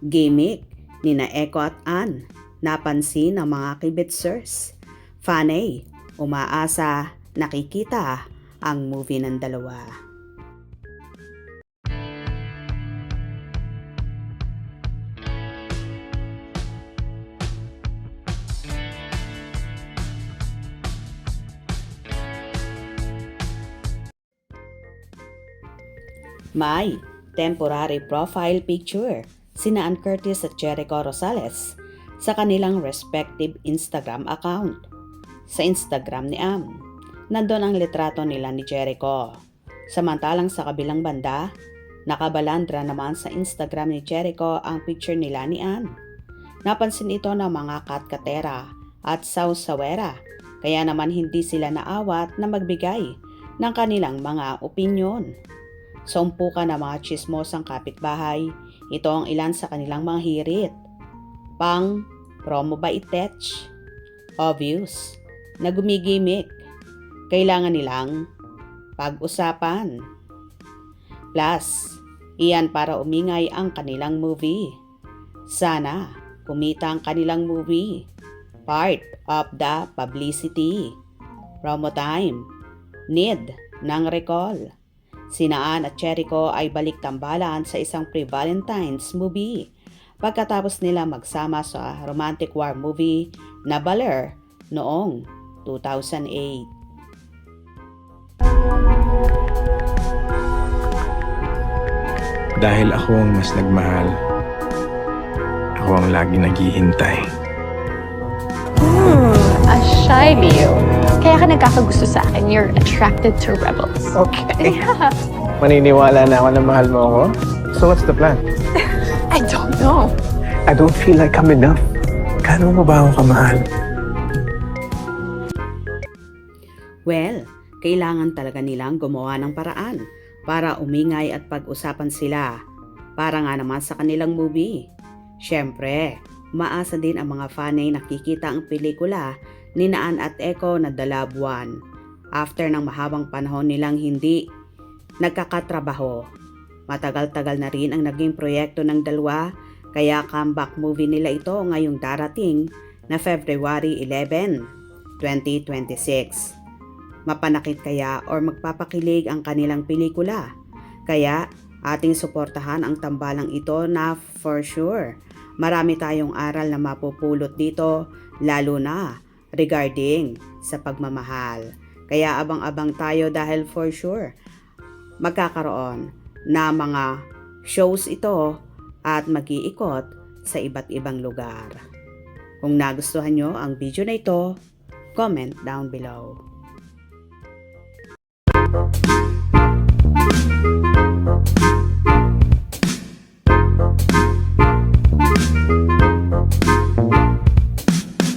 gimmick ni na Echo at Ann. Napansin ng mga kibitzers. Fanny, umaasa, nakikita ang movie ng dalawa. May temporary profile picture sina Ann Curtis at Jericho Rosales sa kanilang respective Instagram account. Sa Instagram ni Ann, nandun ang litrato nila ni Jericho. Samantalang sa kabilang banda, nakabalandra naman sa Instagram ni Jericho ang picture nila ni Ann. Napansin ito ng mga katkatera at sausawera, kaya naman hindi sila naawat na magbigay ng kanilang mga opinyon. Sa umpukan ng mga chismosang kapitbahay, ito ang ilan sa kanilang mga hirit. Promo ba itech? Obvious na gumigimik. Kailangan nilang pag-usapan. Plus, iyan para umingay ang kanilang movie. Sana kumita ang kanilang movie. Part of the publicity. Promo time. Need ng recall. Sina Ann at Jericho ay balik tambalan sa isang pre-Valentine's movie pagkatapos nila magsama sa romantic war movie na Baler noong 2008. Dahil ako ang mas nagmahal, ako ang lagi naghihintay. A shy Leo. Kaya ka nagkakagusto sa akin. You're attracted to rebels. Okay. Yeah. Maniniwala na ako na mahal mo ako? So what's the plan? I don't know. I don't feel like I'm enough. Kano mo ba ako kamahal? Well, kailangan talaga nilang gumawa ng paraan para umingay at pag-usapan sila. Para nga naman sa kanilang movie. Siyempre, umaasa din ang mga fanay nakikita ang pelikula ni Ann at Echo na The Loved One. After ng mahabang panahon nilang hindi nagkakatrabaho. Matagal-tagal na rin ang naging proyekto ng dalawa, kaya comeback movie nila ito ngayong darating na February 11, 2026. Mapanakit kaya or magpapakilig ang kanilang pelikula? Kaya ating suportahan ang tambalang ito na for sure marami tayong aral na mapupulot dito, lalo na regarding sa pagmamahal. Kaya abang-abang tayo dahil for sure magkakaroon na mga shows ito at mag-iikot sa iba't ibang lugar. Kung nagustuhan nyo ang video na ito, comment down below.